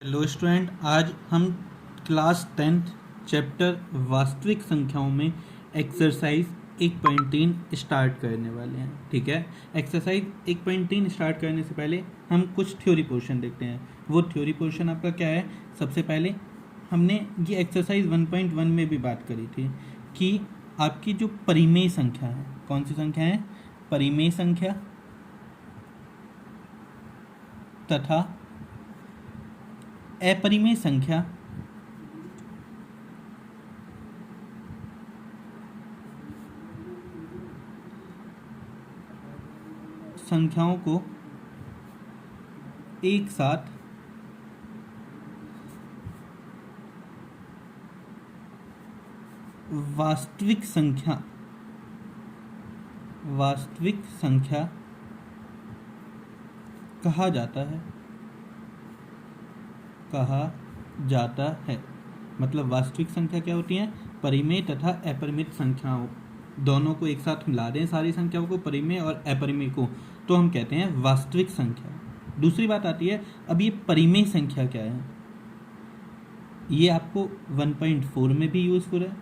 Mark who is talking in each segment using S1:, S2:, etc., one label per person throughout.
S1: Hello student, आज हम class 10th chapter वास्तविक संख्याओं में एक्सरसाइज 1.3 स्टार्ट करने वाले हैं। ठीक है, एक्सरसाइज 1.3 स्टार्ट करने से पहले हम कुछ थ्योरी पोर्शन देखते हैं। वो थ्योरी पोर्शन आपका क्या है? सबसे पहले हमने ये एक्सरसाइज 1.1 में भी बात करी थी कि आपकी जो परिमेय संख्या है, कौन सी संख्या है? परिमेय संख्या तथा अपरिमेय संख्या संख्याओं को एक साथ वास्तविक संख्या कहा जाता है। मतलब वास्तविक संख्या क्या होती है? परिमेय तथा अपरिमित संख्याओं दोनों को एक साथ मिला दें, सारी संख्याओं को, परिमेय और अपरिमेय को, तो हम कहते हैं वास्तविक संख्या। दूसरी बात आती है, अब ये परिमेय संख्या क्या है? ये आपको 1.4 में भी यूजफुल है।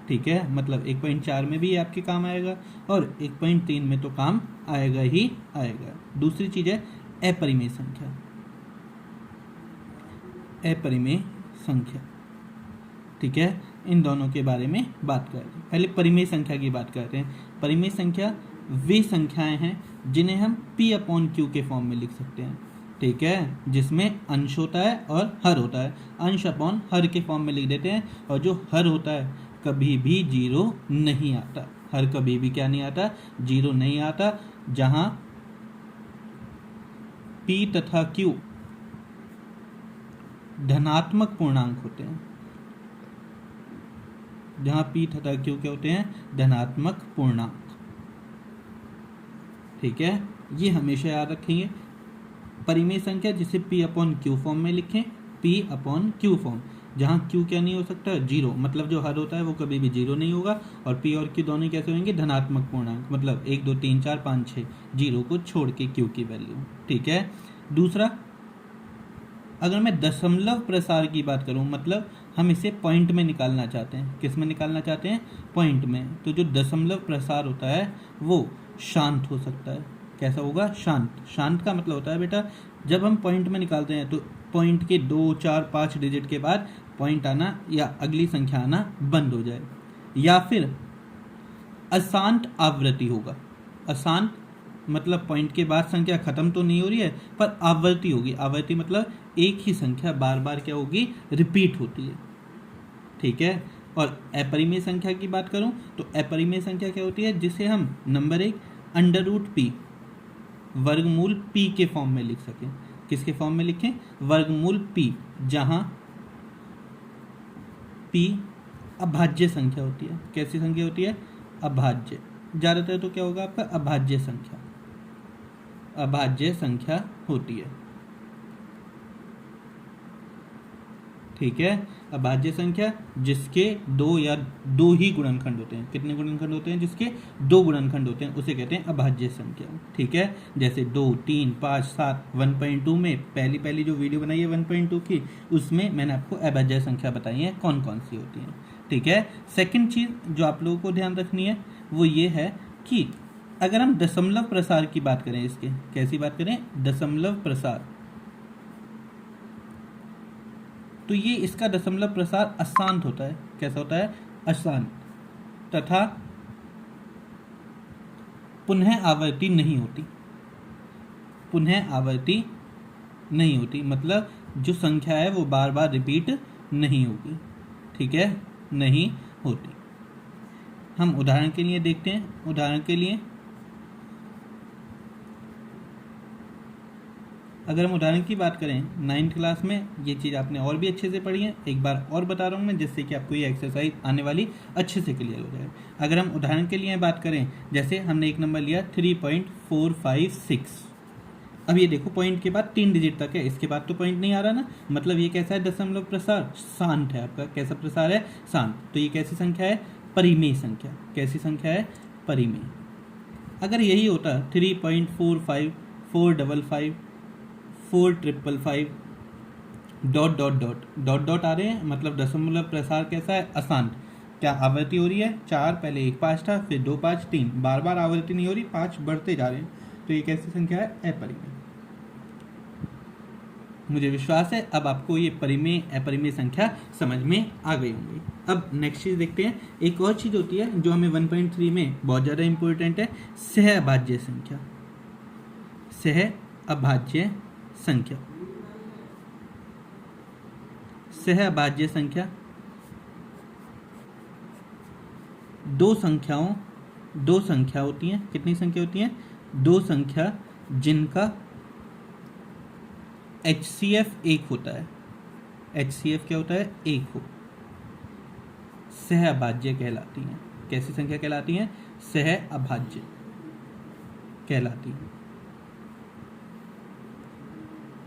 S1: ठीक है, मतलब 1.4 में भी आपके काम आएगा और 1.3 में तो काम आएगा ही आएगा। दूसरी चीज है अपरिमेय संख्या। ठीक है, इन दोनों के बारे में बात करते हैं। पहले परिमेय संख्या की बात करते हैं। परिमेय संख्या वे संख्याएं हैं जिन्हें हम P/Q के फॉर्म में लिख सकते हैं। ठीक है, जिसमें अंश होता है और हर होता है। अंश अपॉन हर के फॉर्म में लिख देते हैं, और जो हर होता है कभी भी जीरो नहीं आता। हर कभी भी क्या नहीं आता? जीरो नहीं आता। जहां P तथा Q धनात्मक पूर्णांक होते हैं। जहां P तथा Q क्या होते हैं? धनात्मक पूर्णांक। ठीक है, ये हमेशा याद रखेंगे। परिमेय संख्या जिसे P/Q फॉर्म में लिखें, P/Q फॉर्म, जहां Q क्या नहीं हो सकता? जीरो। मतलब जो हर होता है वो कभी भी जीरो नहीं होगा। और P और Q दोनों कैसे होंगे? धनात्मक पूर्णांक। मतलब 1 2 3 4 5 6, जीरो को छोड़ के Q की वैल्यू। ठीक है, दूसरा, अगर मैं दशमलव प्रसार की बात करूं, मतलब हम इसे पॉइंट में निकालना चाहते हैं। किस में निकालना चाहते हैं? पॉइंट में। तो जो दशमलव प्रसार होता है वो शांत हो सकता है। कैसा होगा? शांत। शांत का मतलब होता है बेटा, जब हम पॉइंट में निकालते हैं तो पॉइंट के 2 4 5 डिजिट के बाद पॉइंट आना या अगली संख्या आना बंद हो जाए। या फिर अशांत आवृत्ति होगा। अशांत मतलब पॉइंट के बाद संख्या खत्म तो नहीं हो रही है, पर आवृत्ति होगी। आवृत्ति मतलब एक ही संख्या बार बार क्या होगी? रिपीट होती है। ठीक है, और अपरिमेय संख्या की बात करूं तो अपरिमेय संख्या क्या होती है? जिसे हम नंबर 1 √p वर्गमूल p के फॉर्म में लिख सकें। किसके फॉर्म में लिखें? वर्गमूल p, जहां p अभाज्य संख्या होती है। कैसी संख्या होती है? अभाज्य। ज्यादातर तो क्या होगा आपका? अभाज्य संख्या होती है। ठीक है, अभाज्य संख्या जिसके दो या दो ही गुणनखंड होते हैं। कितने गुणनखंड होते हैं? जिसके दो गुणनखंड होते हैं, उसे कहते हैं अभाज्य संख्या। ठीक है, जैसे 2 3 5 7। 1.2 में पहली जो वीडियो बनाई है 1.2 की, उसमें मैंने आपको अभाज्य संख्या बताई है कौन कौन सी होती हैं। ठीक है, सेकंड चीज जो आप लोगों को ध्यान रखनी है वो ये है कि अगर हम दशमलव प्रसार की बात करें, इसके कैसी बात करें? दशमलव प्रसार, तो ये इसका दशमलव प्रसार अशांत होता है। कैसा होता है? अशांत। तथा पुनः आवर्ती नहीं होती। मतलब जो संख्या है वो बार बार रिपीट नहीं होगी। ठीक है, नहीं होती। हम उदाहरण के लिए देखते हैं। उदाहरण के लिए अगर हम उदाहरण की बात करें, 9th क्लास में ये चीज़ आपने और भी अच्छे से पढ़ी है। एक बार और बता रहा हूँ मैं, जिससे कि आपको ये एक्सरसाइज आने वाली अच्छे से क्लियर हो जाए। अगर हम उदाहरण के लिए बात करें, जैसे हमने एक नंबर लिया 3.456। अब ये देखो, पॉइंट के बाद 3 डिजिट तक है, इसके बाद तो पॉइंट नहीं आ रहा ना। मतलब ये कैसा है? दशमलव प्रसार शांत है आपका। कैसा प्रसार है? शांत। तो ये कैसी संख्या है? परिमेय संख्या। कैसी संख्या है? परिमेय। अगर यही होता 3.45 455 4555, dot dot dot dot dot आ रहे हैं, मतलब दशमलव प्रसार कैसा है, अशांत। क्या आवृत्ति हो रही है 4, पहले 1 5 था, फिर 2 5 3, बार बार आवृत्ति नहीं हो रही, 5 बढ़ते जा रहे हैं, तो ये कैसी संख्या है, अपरिमेय। मुझे विश्वास है अब आपको ये परिमेय अपरिमेय संख्या समझ में आ गई होंगी। अब नेक्स्ट चीज देखते हैं। एक और चीज होती है जो हमें 1.3 में बहुत ज़्यादा इंपॉर्टेंट है, सहअभाज्य संख्या। सहअभाज्य संख्या, सहअभाज्य संख्या दो संख्या होती हैं। कितनी संख्या होती हैं, दो संख्या जिनका HCF 1 होता है। HCF क्या होता है, 1 हो, सहअभाज्य कहलाती हैं। कैसी संख्या कहलाती हैं, सहअभाज्य कहलाती है।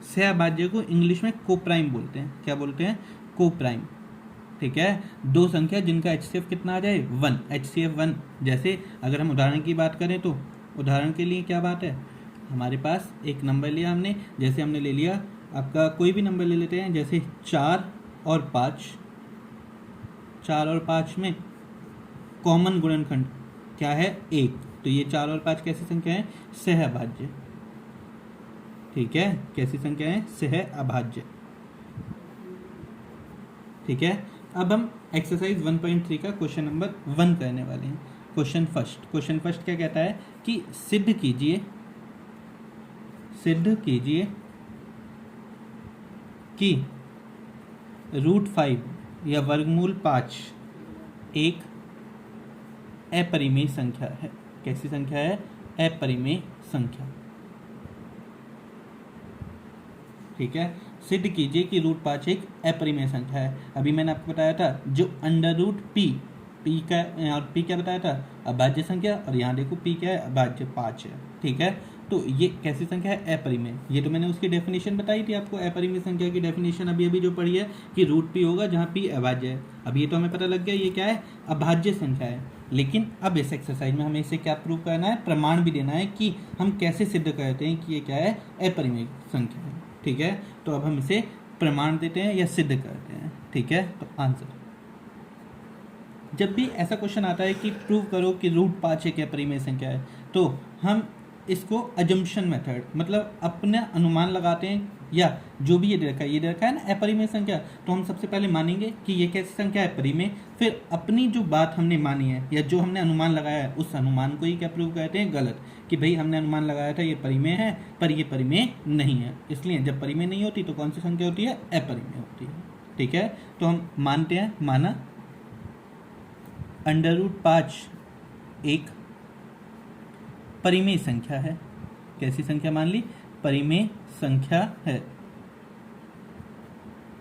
S1: सहअभाज्य को इंग्लिश में कोप्राइम बोलते हैं। क्या बोलते हैं, कोप्राइम। ठीक है, दो संख्या जिनका HCF कितना आ जाए, 1, HCF 1। जैसे अगर हम उदाहरण की बात करें तो उदाहरण के लिए क्या बात है, हमारे पास एक नंबर लिया हमने, जैसे हमने ले लिया आपका कोई भी नंबर ले लेते हैं, जैसे 4 और 5। 4 और 5 में कॉमन गुणनखंड क्या है, 1। तो ये 4 और 5 कैसी संख्या है, सहअभाज्य। ठीक है, कैसी संख्या है, सहअभाज्य। ठीक है, अब हम एक्सरसाइज 1.3 का क्वेश्चन नंबर 1 करने वाले हैं। क्वेश्चन फर्स्ट क्या कहता है कि सिद्ध कीजिए कि √5 या वर्गमूल 5 एक अपरिमेय संख्या है। कैसी संख्या है, अपरिमेय संख्या। ठीक है, सिद्ध कीजिए कि √5 एक अपरिमेय संख्या है। अभी मैंने आपको बताया था जो √p का, और p क्या बताया था, अभाज्य संख्या, और यहाँ देखो p क्या है, अभाज्य 5 है। ठीक है, तो ये कैसी संख्या है, अपरिमेय। ये तो मैंने उसकी डेफिनेशन बताई थी आपको, अपरिमेय संख्या की डेफिनेशन अभी जो पढ़ी है कि √p होगा जहाँ p अभाज्य है। अब ये तो हमें पता लग गया ये क्या है, अभाज्य संख्या है। लेकिन अब इस एक्सरसाइज में हमें इसे क्या प्रूव करना है, प्रमाण भी देना है कि हम कैसे सिद्ध करते हैं कि ये क्या है, अपरिमेय संख्या है। ठीक है, तो अब हम इसे प्रमाण देते हैं या सिद्ध करते हैं। ठीक है, तो आंसर, जब भी ऐसा क्वेश्चन आता है कि प्रूव करो कि √5 एक अपरिमेय संख्या है, तो हम इसको अजम्पशन मेथड, मतलब अपना अनुमान लगाते हैं, या जो भी ये दे रखा है ना अपरिमेय संख्या, तो हम सबसे पहले मानेंगे कि ये कैसी संख्या है, अपरिमेय। फिर अपनी जो बात हमने मानी है या जो हमने अनुमान लगाया है उस अनुमान को ही क्या प्रूव करते हैं, गलत, कि भाई हमने अनुमान लगाया था ये परिमेय है पर ये परिमेय नहीं है। इसलिए जब परिमेय नहीं होती तो कौन सी संख्या होती है, अपरिमेय होती है। ठीक है, तो हम मानते हैं, माना √5 एक परिमेय संख्या है। कैसी संख्या मान ली, परिमेय संख्या है।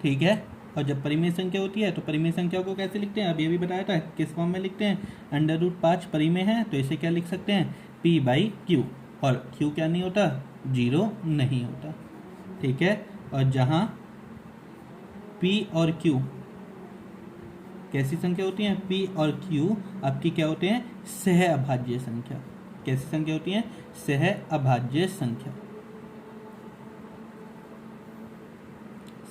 S1: ठीक है, और जब परिमेय संख्या होती है तो परिमेय संख्या को कैसे लिखते हैं, अभी अभी बताया था किस फॉर्म में लिखते हैं, √5 परिमेय है तो इसे क्या लिख सकते हैं, p/q, और q क्या नहीं होता, 0 नहीं होता। ठीक है, और जहां p और q कैसी संख्या होती हैं, p और q आपकी क्या होते हैं, सहअभाज्य संख्या। कैसी संख्या होती है, सहअभाज्य संख्या।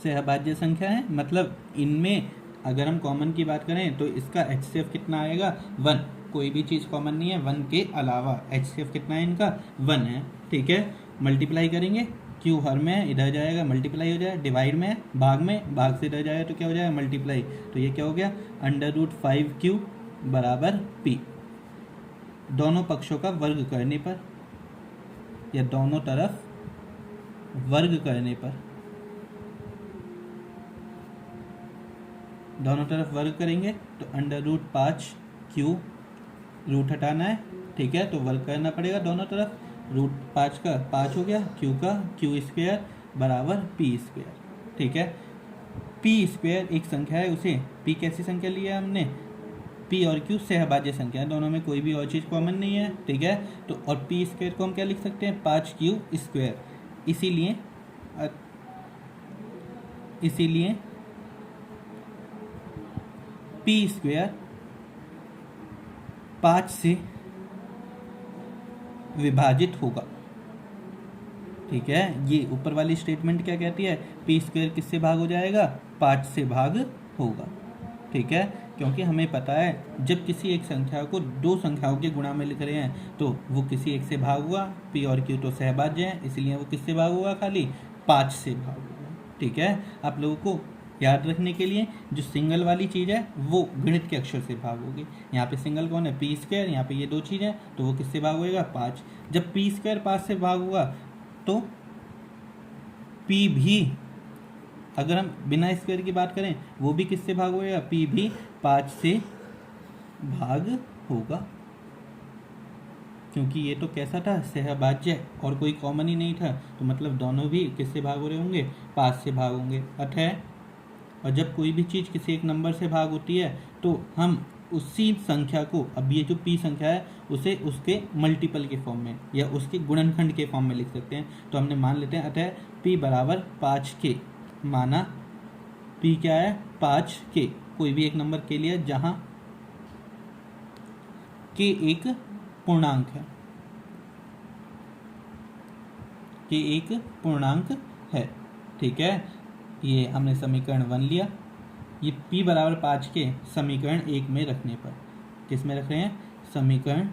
S1: सहअभाज्य संख्या है, मतलब इनमें अगर हम कॉमन की बात करें तो इसका HCF कितना आएगा, 1। कोई भी चीज़ कॉमन नहीं है, 1 के अलावा HCF कितना है इनका, 1 है। ठीक है, मल्टीप्लाई करेंगे, Q हर में है, इधर जाएगा मल्टीप्लाई हो जाएगा, डिवाइड में है, भाग से इधर जाएगा तो क्या हो जाएगा, मल्टीप्लाई। तो ये क्या हो गया, √5Q बराबर P। दोनों पक्षों का वर्ग करने पर या दोनों तरफ वर्ग करने पर, दोनों तरफ वर्ग करेंगे तो √5Q, रूट हटाना है। ठीक है, तो वर्ग करना पड़ेगा दोनों तरफ, √5 का 5 हो गया, Q का Q² बराबर P²। ठीक है, P² एक संख्या है, उसे P कैसी संख्या लिया है हमने, P और Q सहअभाज्य संख्या है, दोनों में कोई भी और चीज़ कॉमन नहीं है। ठीक है, तो और P² को हम क्या लिख सकते हैं, 5Q²। इसीलिए P² 5 से विभाजित होगा। ठीक है, ये ऊपर वाली स्टेटमेंट क्या कहती है, पी स्क्वायर किससे भाग हो जाएगा, 5 से भाग होगा। ठीक है, क्योंकि हमें पता है जब किसी एक संख्या को दो संख्याओं के गुणा में लिख रहे हैं तो वो किसी एक से भाग हुआ, पी और क्यू तो सहभाज्य हैं, इसलिए वो किससे भाग होगा, खाली 5 से भाग होगा। ठीक है, आप लोगों को याद रखने के लिए जो सिंगल वाली चीज़ है वो गणित के अक्षर से भाग होगी। यहाँ पे सिंगल कौन है, पी स्क्वायर, यहाँ पे ये दो चीज़ है तो वो किससे भाग होएगा, 5। जब पी स्क्वायर 5 से भाग हुआ तो पी भी, अगर हम बिना स्क्वायर की बात करें, वो भी किससे भाग होएगा, पी भी 5 से भाग होगा, क्योंकि ये तो कैसा था, सहभाज्य, और कोई कॉमन ही नहीं था, तो मतलब दोनों भी किससे भाग हो रहे होंगे, 5 से भाग होंगे। अतः और जब कोई भी चीज़ किसी एक नंबर से भाग होती है तो हम उसी संख्या को, अब ये जो p संख्या है उसे उसके मल्टीपल के फॉर्म में या उसके गुणनखंड के फॉर्म में लिख सकते हैं। तो हमने मान लेते हैं अतः p बराबर 5k, माना p क्या है, 5k, कोई भी एक नंबर के लिए जहाँ k एक पूर्णांक है, k एक पूर्णांक है। ठीक है, ये हमने समीकरण 1 लिया। ये p बराबर 5 के समीकरण 1 में रखने पर, किस में रख रहे हैं, समीकरण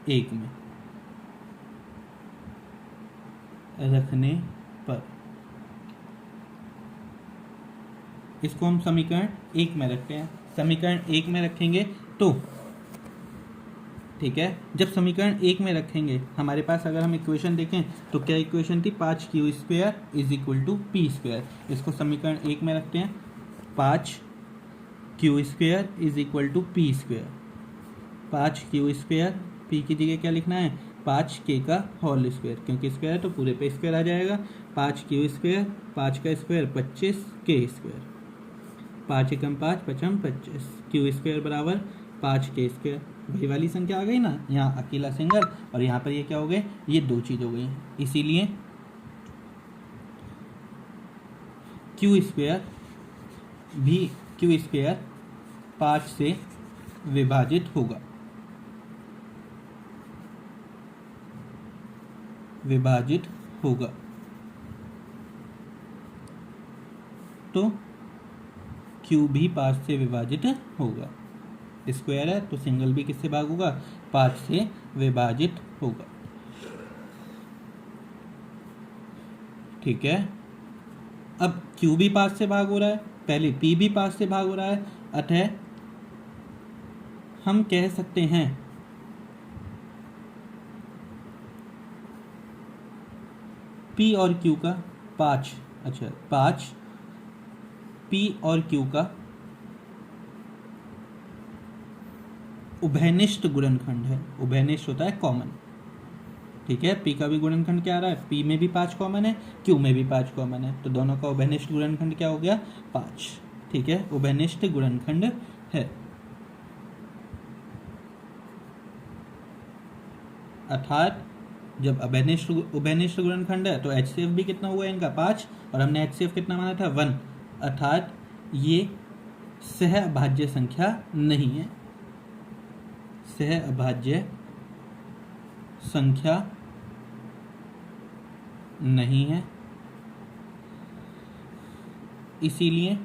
S1: 1 में रखने पर, इसको हम समीकरण 1 में रखते हैं। समीकरण 1 में रखेंगे तो ठीक है, जब समीकरण 1 में रखेंगे हमारे पास अगर हम इक्वेशन देखें तो क्या इक्वेशन थी, 5q square is equal to P square. इसको समीकरण 1 में रखते हैं, 5q square is equal to P square. 5q square, P की जगह क्या लिखना है, 5k का होल स्क्वायर, क्योंकि स्क्वायर है तो पूरे पे स्क्वायर आ जाएगा। 5q स्क्वायर, 5 का स्क्वायर 25k स्क्वायर, 5 एकम 5 पचम 25, क्यू स्क्वायर बराबर 5k स्क्वायर। वही वाली संख्या आ गई ना, यहाँ अकेला सिंगल और यहाँ पर ये क्या हो गए, ये दो चीज हो गई, इसीलिए क्यू स्क्वायर भी, क्यू स्क्वायर 5 से विभाजित होगा, विभाजित होगा। तो क्यू भी 5 से विभाजित होगा, स्क्वायर है तो सिंगल भी किससे भाग होगा, 5 से विभाजित होगा। ठीक है, अब Q भी 5 से भाग हो रहा है, पहले P भी 5 से भाग हो रहा है, अतः हम कह सकते हैं P और Q का 5 P और Q का उभयनिष्ठ गुणनखंड है। उभयनिष्ठ होता है कॉमन। ठीक है, P का भी गुणनखंड क्या आ रहा है, P में भी 5 कॉमन है, Q में भी 5 कॉमन है, तो दोनों का उभयनिष्ठ गुणनखंड क्या हो गया, 5। ठीक है, उभयनिष्ठ गुणनखंड है, अर्थात जब उभयनिष्ठ गुणनखंड है तो HCF भी कितना हुआ इनका, 5, और हमने HCF कितना माना था, 1, अर्थात ये सहअभाज्य संख्या नहीं है, सहअभाज्य संख्या नहीं है। इसीलिए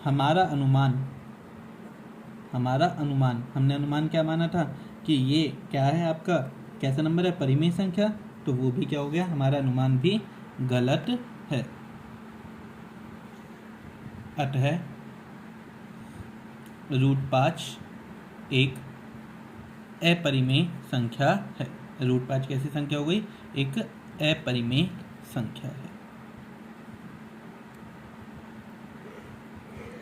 S1: हमारा अनुमान, हमने अनुमान क्या माना था कि ये क्या है आपका, कैसा नंबर है, परिमेय संख्या, तो वो भी क्या हो गया, हमारा अनुमान भी गलत है। अतः √5 एक अपरिमेय संख्या है। √5 कैसी संख्या हो गई, एक अपरिमेय संख्या है।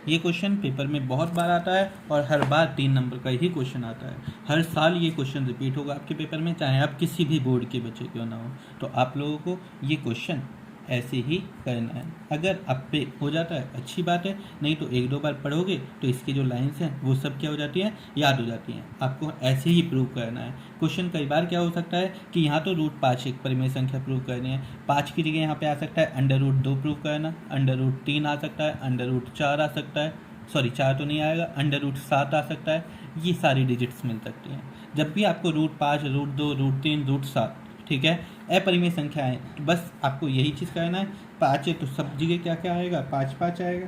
S1: ये क्वेश्चन पेपर में बहुत बार आता है और हर बार 3 नंबर का ही क्वेश्चन आता है। हर साल ये क्वेश्चन रिपीट होगा आपके पेपर में, चाहे आप किसी भी बोर्ड के बच्चे क्यों ना हो। तो आप लोगों को ये क्वेश्चन ऐसे ही करना है। अगर आप पे हो जाता है अच्छी बात है, नहीं तो 1-2 बार पढ़ोगे तो इसकी जो लाइंस हैं वो सब क्या हो जाती हैं, याद हो जाती हैं। आपको ऐसे ही प्रूव करना है। क्वेश्चन कई बार क्या हो सकता है कि यहाँ तो √5 एक परिमेय संख्या प्रूव करनी है, 5 की जगह यहाँ पे आ सकता है √2 प्रूव करना, √3 आ सकता है, √4 आ सकता है, सॉरी 4 तो नहीं आएगा, √7 आ सकता है। ये सारी डिजिट्स मिल सकती हैं। जब भी आपको √5, √2, √3, √7, ठीक है, अपरिमेय संख्या है, तो बस आपको यही चीज़ करना है। 5 है तो सब जगह क्या क्या आएगा, 5 5 आएगा।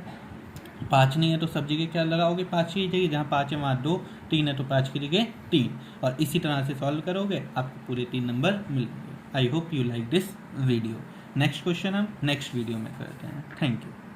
S1: 5 नहीं है तो सब जगह क्या लगाओगे, 5 की जगह, जहाँ 5 है वहाँ 2, 3 है तो 5 की जगह 3, और इसी तरह से सॉल्व करोगे आपको पूरे 3 नंबर मिलेंगे। I hope you like this video. Next question हम नेक्स्ट वीडियो में करते हैं। Thank you.